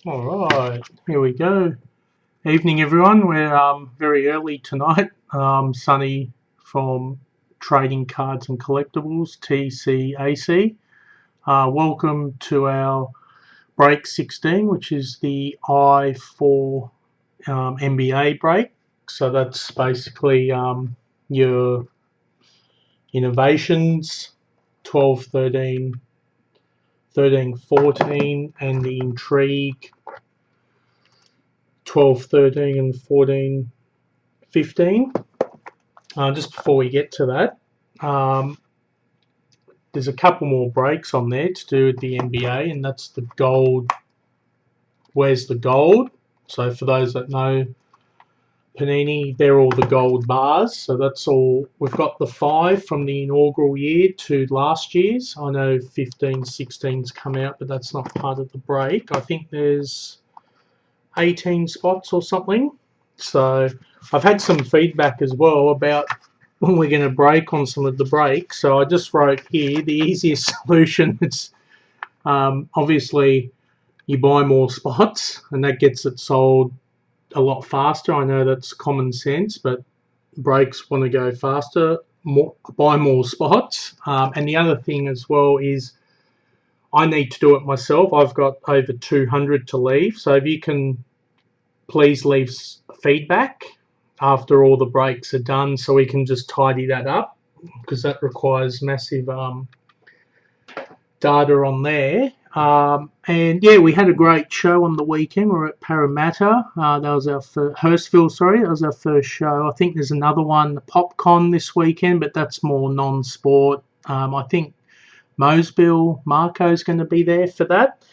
Alright, here we go. Evening everyone, we're very early tonight, Sunny from Trading Cards and Collectibles, TCAC. Welcome to our break 16, which is the I4 MBA break. So that's basically your innovations, 12, 13, 13, 14, and the Intrigue 12, 13, and 14, 15. Just before we get to that, there's a couple more breaks on there to do with the NBA, and that's the gold. Where's the gold? So for those that know Panini, they're all the gold bars. So that's all. We've got the 5 from the inaugural year to last year's. I know 15, 16's come out, but that's not part of the break. I think there's 18 spots or something. So I've had some feedback as well about when we're going to break on some of the breaks. So I just wrote here the easiest solution. It's obviously you buy more spots and that gets it sold a lot faster. I know that's common sense, but breaks want to go faster, buy more spots. And the other thing as well is I need to do it myself. I've got over 200 to leave. So if you can please leave feedback after all the breaks are done so we can just tidy that up, because that requires massive data on there. And yeah, we had a great show on the weekend. We were at Parramatta. That was our Hurstville, sorry. That was our first show. I think there's another one, the PopCon this weekend, but that's more non-sport. I think Moseville, Marco's going to be there for that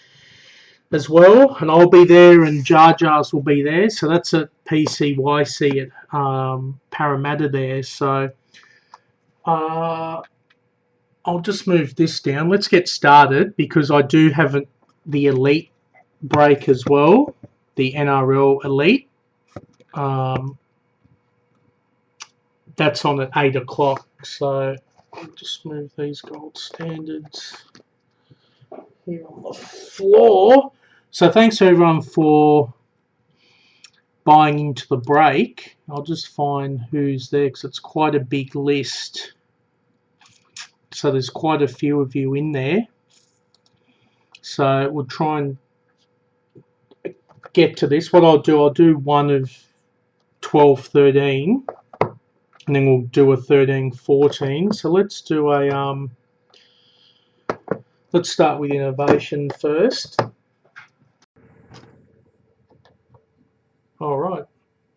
as well, and I'll be there, and Jar Jars will be there. So that's at PCYC at Parramatta there. So I'll just move this down. Let's get started because I do have the Elite break as well, the NRL Elite. That's on at 8 o'clock. So I'll just move these gold standards here on the floor. So thanks everyone for buying into the break. I'll just find who's there because it's quite a big list. So there's quite a few of you in there. So we'll try and get to this. What I'll do one of 12, 13, and then we'll do a 13, 14. So let's do a let's start with innovation first. All right.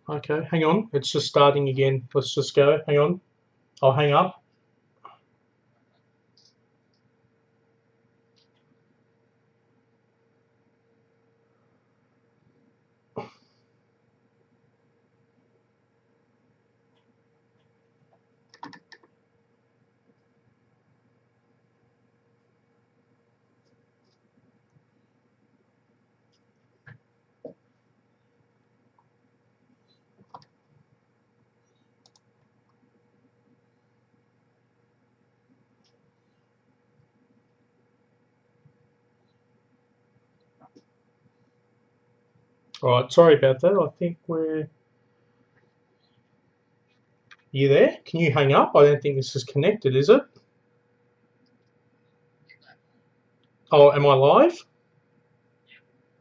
Okay, hang on. It's just starting again. Let's just go. Hang on. I'll hang up. All right, sorry about that. I think we're... You there? Can you hang up? I don't think this is connected, is it? Oh, am I live?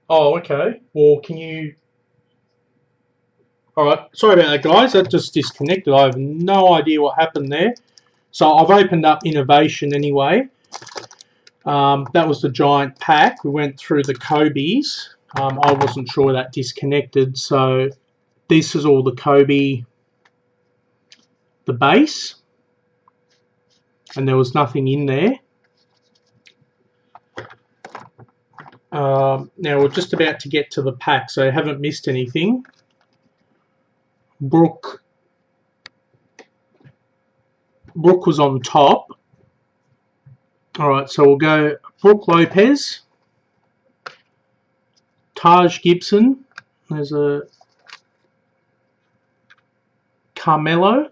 Oh, okay. Well, can you... All right, sorry about that, guys. That just disconnected. I have no idea what happened there. So I've opened up innovation anyway. That was the giant pack. We went through the Kobe's. I wasn't sure that disconnected. So this is all the Kobe, the base. And there was nothing in there. Now we're just about to get to the pack, so I haven't missed anything. Brooke was on top. All right, so we'll go Brooke Lopez, Taj Gibson. There's a Carmelo.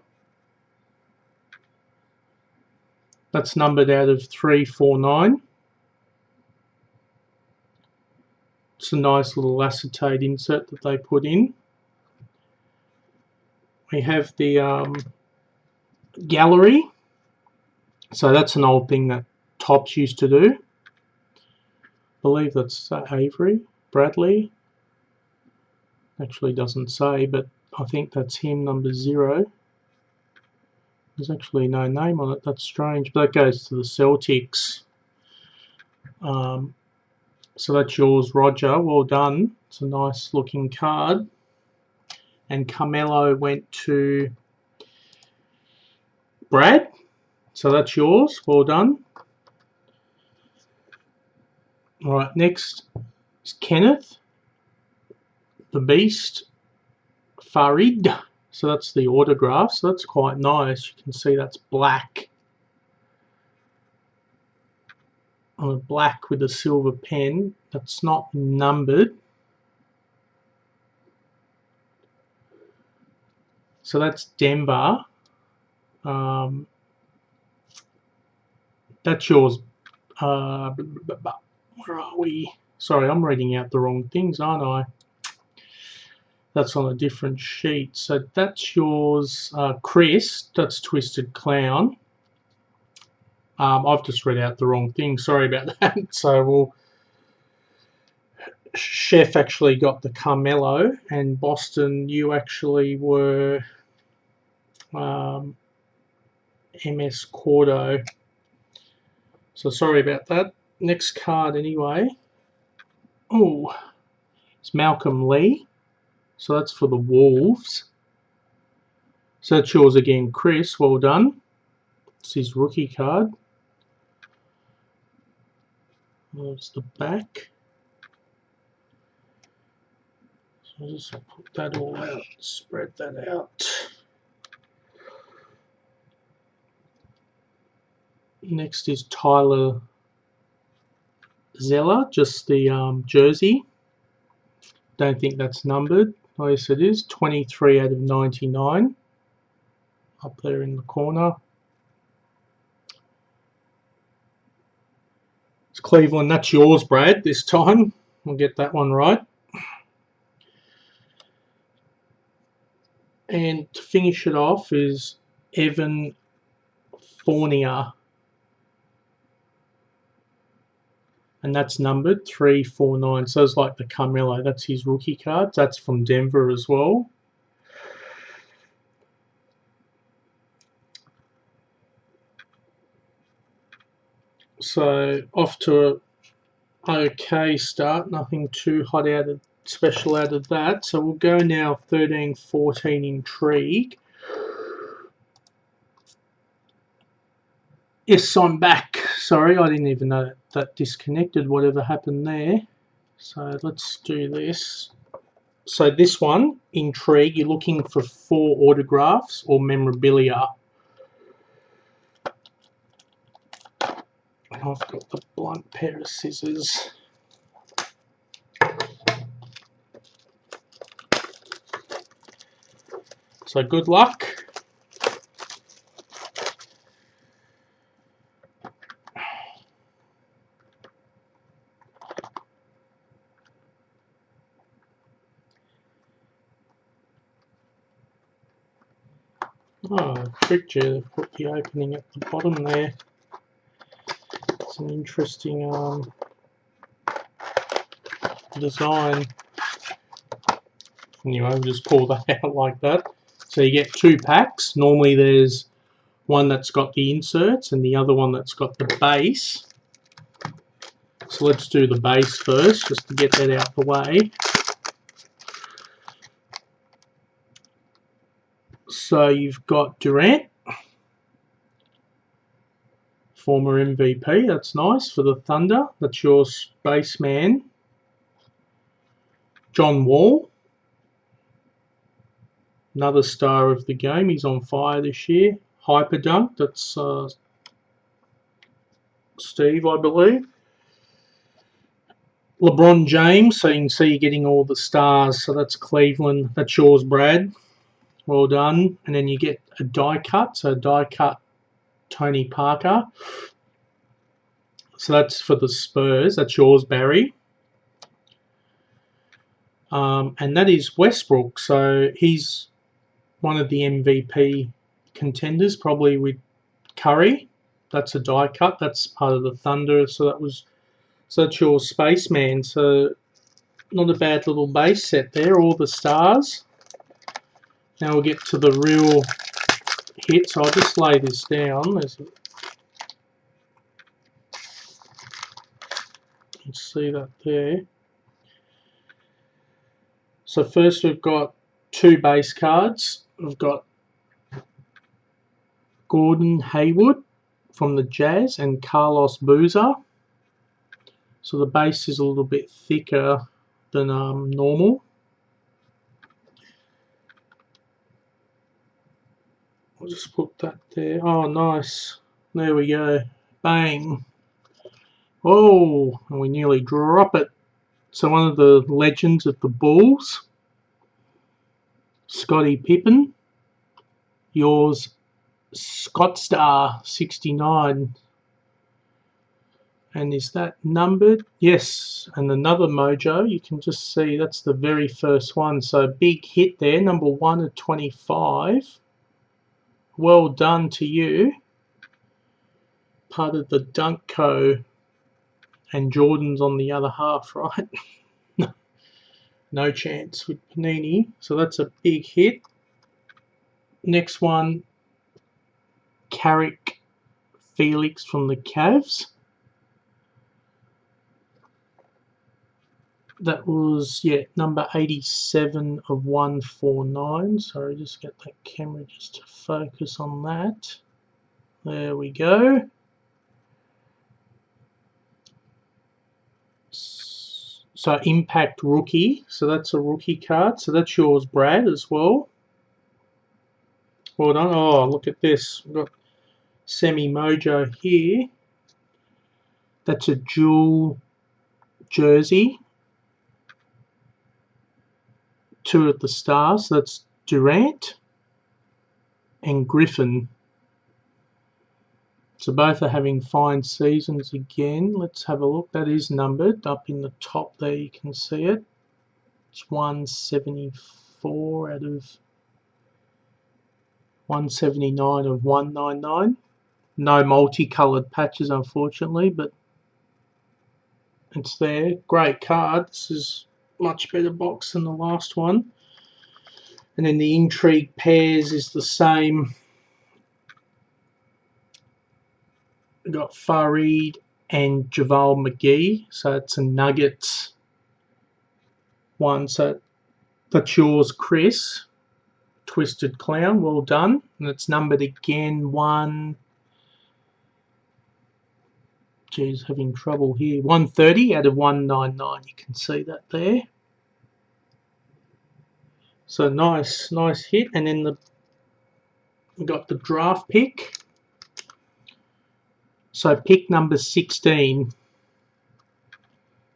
That's numbered out of 349. It's a nice little acetate insert that they put in. We have the gallery. So that's an old thing that Tops used to do. I believe that's Avery Bradley. Actually doesn't say, but I think that's him, number 0. There's actually no name on it. That's strange, but that goes to the Celtics. So that's yours, Roger. Well done. It's a nice looking card. And Carmelo went to Brad. So that's yours. Well done. All right, next is Kenneth, the Beast, Farid. So that's the autograph. So that's quite nice. You can see that's black. On a black with a silver pen. That's not numbered. So that's Denver. That's yours. Where are we? Sorry, I'm reading out the wrong things, aren't I? That's on a different sheet. So that's yours, Chris. That's Twisted Clown. I've just read out the wrong thing. Sorry about that. So Chef actually got the Carmelo, and Boston, you actually were MS Cordo. So sorry about that. Next card anyway. Oh, it's Malcolm Lee. So that's for the Wolves. So that's yours again, Chris. Well done. It's his rookie card. There's the back. So I'll just put that all out, spread that out. Next is Tyler Zeller, just the jersey. Don't think that's numbered. Oh, yes, it is. 23 out of 99. Up there in the corner. It's Cleveland. That's yours, Brad, this time. We'll get that one right. And to finish it off is Evan Fournier. And that's numbered 349. So it's like the Carmelo. That's his rookie card. That's from Denver as well. So off to an okay start. Nothing too hot special out of that. So we'll go now 13-14 Intrigue. Yes, I'm back. Sorry, I didn't even know that disconnected, whatever happened there. So let's do this. So this one, Intrigue, you're looking for 4 autographs or memorabilia. And I've got the blunt pair of scissors. So good luck. Oh, tricked you. Put the opening at the bottom there. It's an interesting design. Anyway, we'll just pull that out like that. So you get 2 packs. Normally there's one that's got the inserts and the other one that's got the base. So let's do the base first, just to get that out the way. So you've got Durant, former MVP, that's nice, for the Thunder. That's your spaceman. John Wall, another star of the game. He's on fire this year. Hyper Dunk, that's Steve, I believe. LeBron James, so you can see you're getting all the stars. So that's Cleveland. That's yours, Brad. Well done. And then you get a die cut. So die cut Tony Parker. So that's for the Spurs. That's yours, Barry. and that is Westbrook. So he's one of the MVP contenders, probably with Curry. That's a die cut. That's part of the Thunder. So that's your Spaceman. So not a bad little base set there. All the stars. Now we'll get to the real hit. So I'll just lay this down. You can see that there. So first we've got two base cards. We've got Gordon Hayward from the Jazz and Carlos Boozer. So the base is a little bit thicker than normal. I'll just put that there. Oh, nice. There we go. Bang. Oh, and we nearly drop it. So one of the legends of the Bulls, Scottie Pippen. Yours, Scottstar 69. And is that numbered? Yes. And another mojo, you can just see that's the very first one. So big hit there, number 1 of 25. Well done to you. Part of the Dunk Co. And Jordan's on the other half, right? No chance with Panini. So that's a big hit. Next one, Carrick Felix from the Cavs. That was, yeah, number 87 of 149. Sorry, just get that camera just to focus on that. There we go. So Impact Rookie. So that's a rookie card. So that's yours, Brad, as well. Well done. Oh, look at this. We've got Semi Mojo here. That's a dual jersey. 2 of the stars. That's Durant and Griffin. So both are having fine seasons again. Let's have a look. That is numbered up in the top there. You can see it. It's 174 out of 179 of 199. No multicolored patches, unfortunately, but it's there. Great card. This is much better box than the last one. And then the Intrigue pairs is the same. We've got Fareed and JaVale McGee. So it's a Nuggets one. So that's yours, Chris. Twisted Clown. Well done. And it's numbered again. Geez, having trouble here. 130 out of 199. You can see that there. So nice hit. And then we got the draft pick. So pick number 16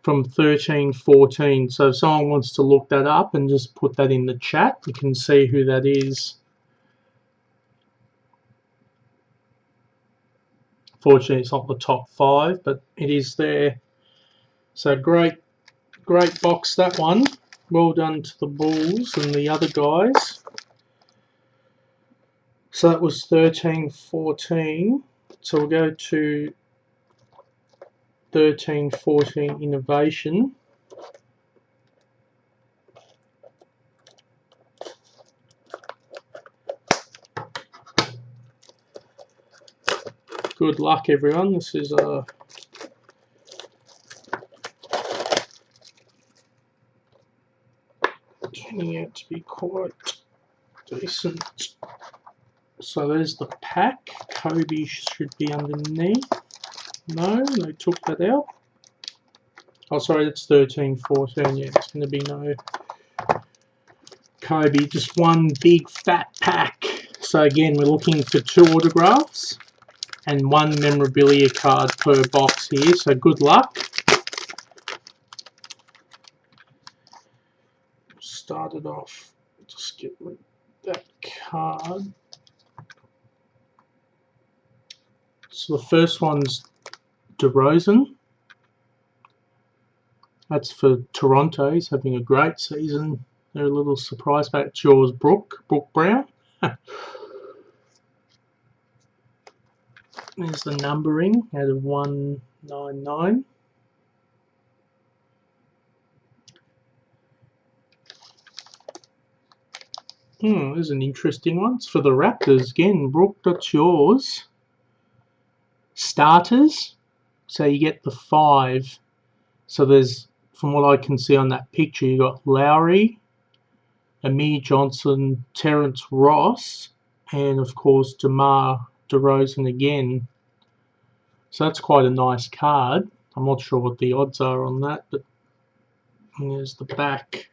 from 13-14. So if someone wants to look that up and just put that in the chat, you can see who that is. Fortunately, it's not the top 5, but it is there. So great box, that one. Well done to the Bulls and the other guys. So that was 13-14. So we'll go to 13-14 Innovation. Good luck, everyone. This is turning out to be quite decent. So there's the pack. Kobe should be underneath. No, they took that out. Oh, sorry, that's 13-14. Yeah, it's going to be no Kobe. Just one big fat pack. So again, we're looking for 2 autographs and 1 memorabilia card per box here. So good luck. Start it off. Just get rid of that card. So the first one's DeRozan. That's for Toronto. He's having a great season. They're a little surprised back. It's yours, Brooke Brown. There's the numbering out of 199. There's an interesting one. It's for the Raptors again. Brooke, that's yours. Starters. So you get the 5. So there's, from what I can see on that picture, you got Lowry, Amir Johnson, Terrence Ross, and of course DeMar DeRozan again. So that's quite a nice card. I'm not sure what the odds are on that, but there's the back.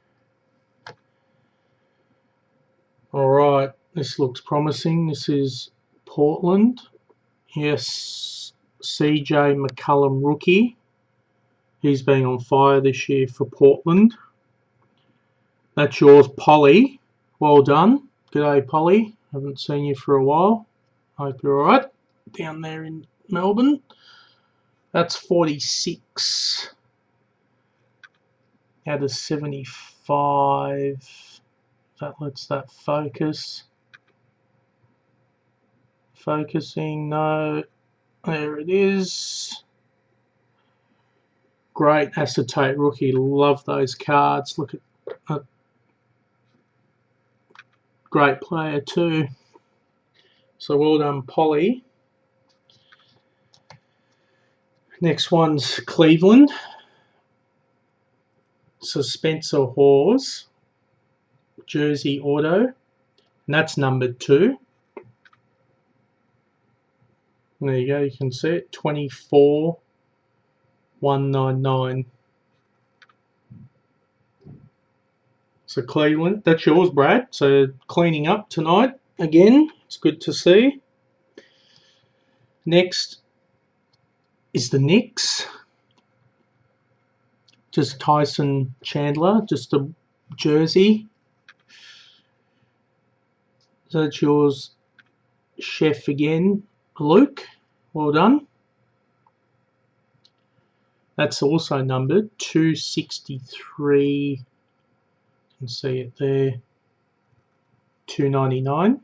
Alright, this looks promising. This is Portland. Yes, CJ McCollum rookie. He's been on fire this year for Portland. That's yours, Polly. Well done. G'day, Polly. Haven't seen you for a while. Hope you're alright down there in Melbourne. That's 46 out of 75. That lets that focus. Focusing, no. There it is. Great acetate rookie. Love those cards. Look at that. Great player too. So well done, Polly. Next one's Cleveland. So Spencer Hawes. Jersey auto. And that's numbered 2. There you go, you can see it. 24,199. So Cleveland, that's yours, Brad. So cleaning up tonight again. It's good to see. Next is the Knicks. Just Tyson Chandler, just a jersey. So that's yours, Chef again, Luke. Well done. That's also numbered 263. You can see it there. 299.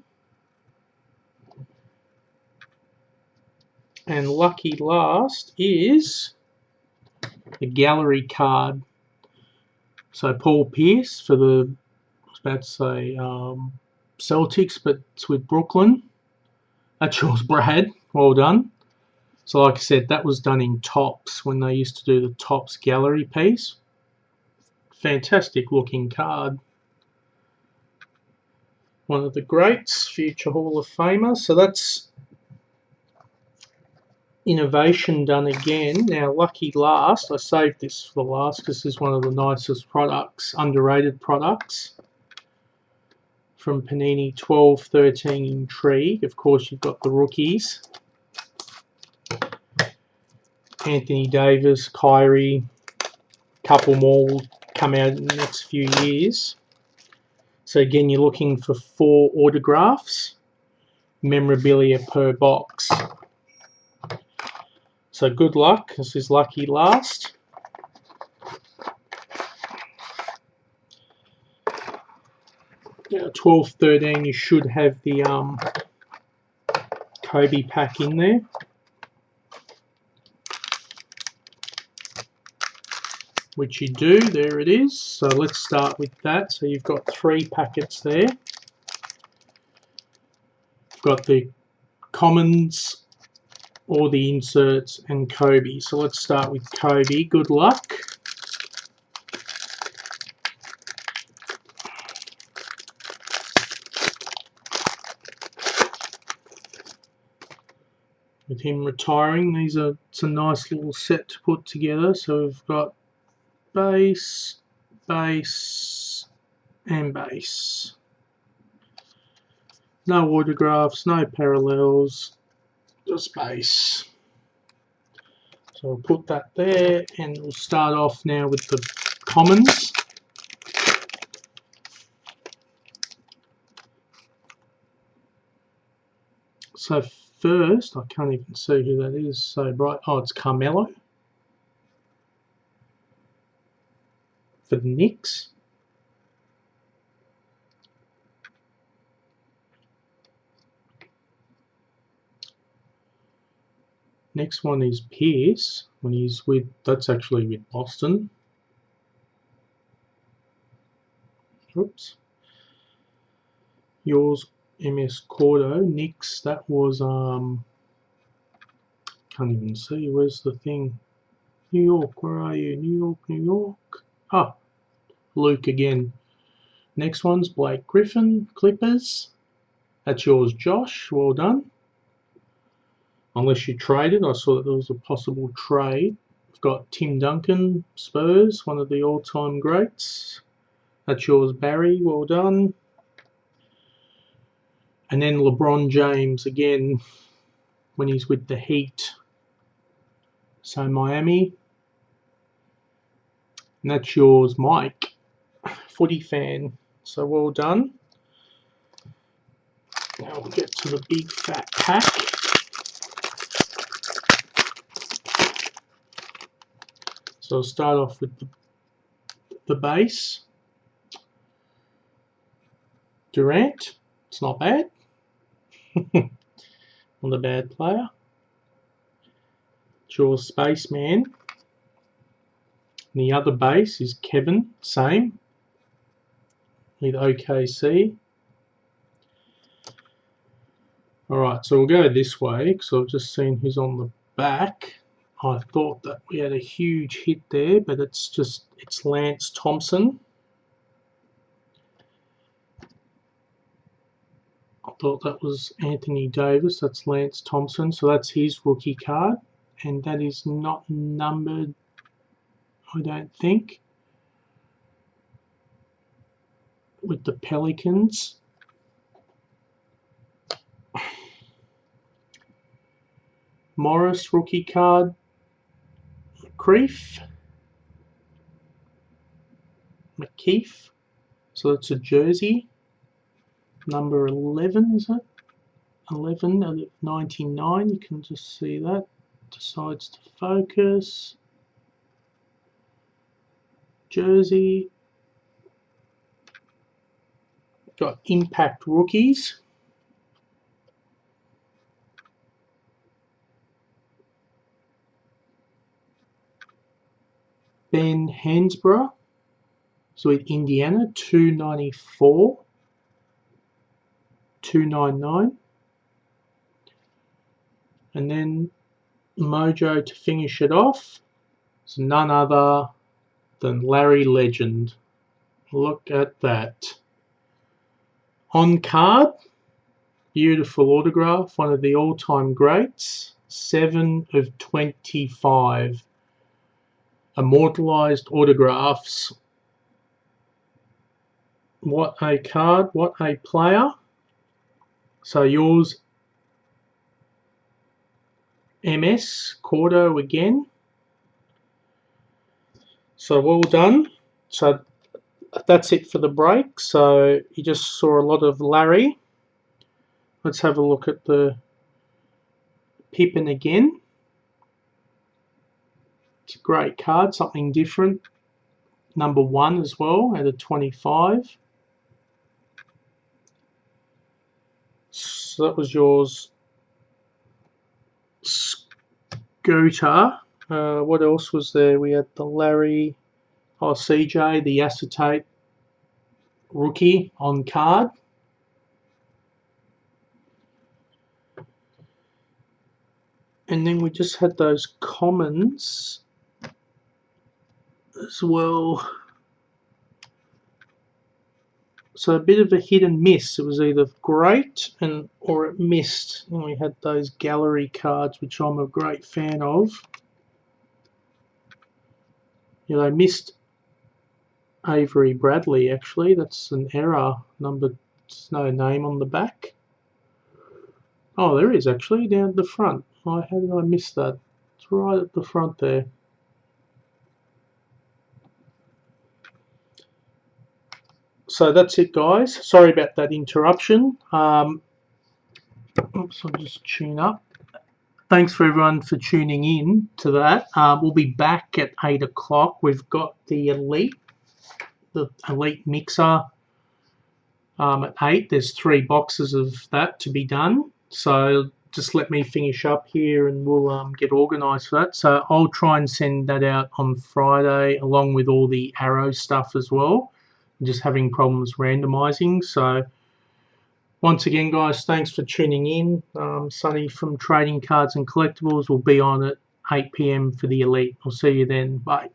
And lucky last is the gallery card. So Paul Pierce for the, I was about to say Celtics, but it's with Brooklyn. That's yours, Brad. Well done. So like I said, that was done in Topps when they used to do the Topps gallery piece. Fantastic looking card. One of the greats, future Hall of Famer. So that's Innovation done again. Now, lucky last. I saved this for the last because this is one of the nicest products, underrated products. From Panini 12-13 Intrigue. Of course, you've got the rookies. Anthony Davis, Kyrie, couple more will come out in the next few years. So again, you're looking for 4 autographs, memorabilia per box. So good luck. This is lucky last. Now 12-13, you should have the Kobe pack in there. Which you do, there it is. So let's start with that. So you've got 3 packets there. You've got the commons, or the inserts, and Kobe. So let's start with Kobe. Good luck. With him retiring, it's a nice little set to put together. So we've got base, base, and base. No autographs, no parallels, just base. So we'll put that there, and we'll start off now with the commons. So first, I can't even see who that is, so bright. Oh, it's Carmelo. for the Knicks. Next one is Pierce when he's with, that's actually with Boston. Oops. Yours, MS Cordo. Knicks, that was, can't even see, where's the thing? New York, where are you? New York, New York. Ah, Luke again. Next one's Blake Griffin, Clippers. That's yours, Josh. Well done. Unless you traded, I saw that there was a possible trade. We've got Tim Duncan, Spurs, one of the all-time greats. That's yours, Barry. Well done. And then LeBron James again when he's with the Heat. So Miami. And that's yours, Mike. Footy fan. So well done. Now we'll get to the big fat pack. So I'll start off with the base. Durant. It's not bad. Not a bad player. It's your Spaceman. And the other base is Kevin, same, with OKC. Alright, so we'll go this way because I've just seen who's on the back. I thought that we had a huge hit there, but it's Lance Thompson. I thought that was Anthony Davis. That's Lance Thompson. So that's his rookie card. And that is not numbered, I don't think, with the Pelicans. Morris rookie card. McKeith. So it's a jersey. Number 11, is it? 11 out of 99. You can just see that. Decides to focus. Jersey. Got impact rookies. Ben Hansbrough. So with Indiana, 294. 299. And then Mojo to finish it off. It's none other than Larry Legend. Look at that. On card, beautiful autograph, one of the all-time greats. 7 of 25. Immortalized autographs. What a card, what a player. So yours, MS Cordo again. So well done. So that's it for the break. So you just saw a lot of Larry. Let's have a look at the Pippen again. It's a great card, something different. Number 1 as well out of 25. So that was yours, Scooter. What else was there? We had the Larry, CJ, the acetate rookie on card. And then we just had those commons as well. So a bit of a hit and miss. It was either great or it missed. And we had those gallery cards, which I'm a great fan of. Yeah, they missed Avery Bradley, actually. That's an error. There's no name on the back. Oh, there is actually, down at the front. How did I miss that? It's right at the front there. So that's it, guys. Sorry about that interruption. Oops, I'll just tune up. Thanks for everyone for tuning in to that. We'll be back at 8 o'clock. We've got the Elite the Elite Mixer at 8. There's 3 boxes of that to be done. So just let me finish up here and we'll get organised for that. So I'll try and send that out on Friday along with all the Arrow stuff as well. I'm just having problems randomising. So once again, guys, thanks for tuning in. Sonny from Trading Cards and Collectibles will be on at 8 PM for the Elite. I'll see you then. Bye.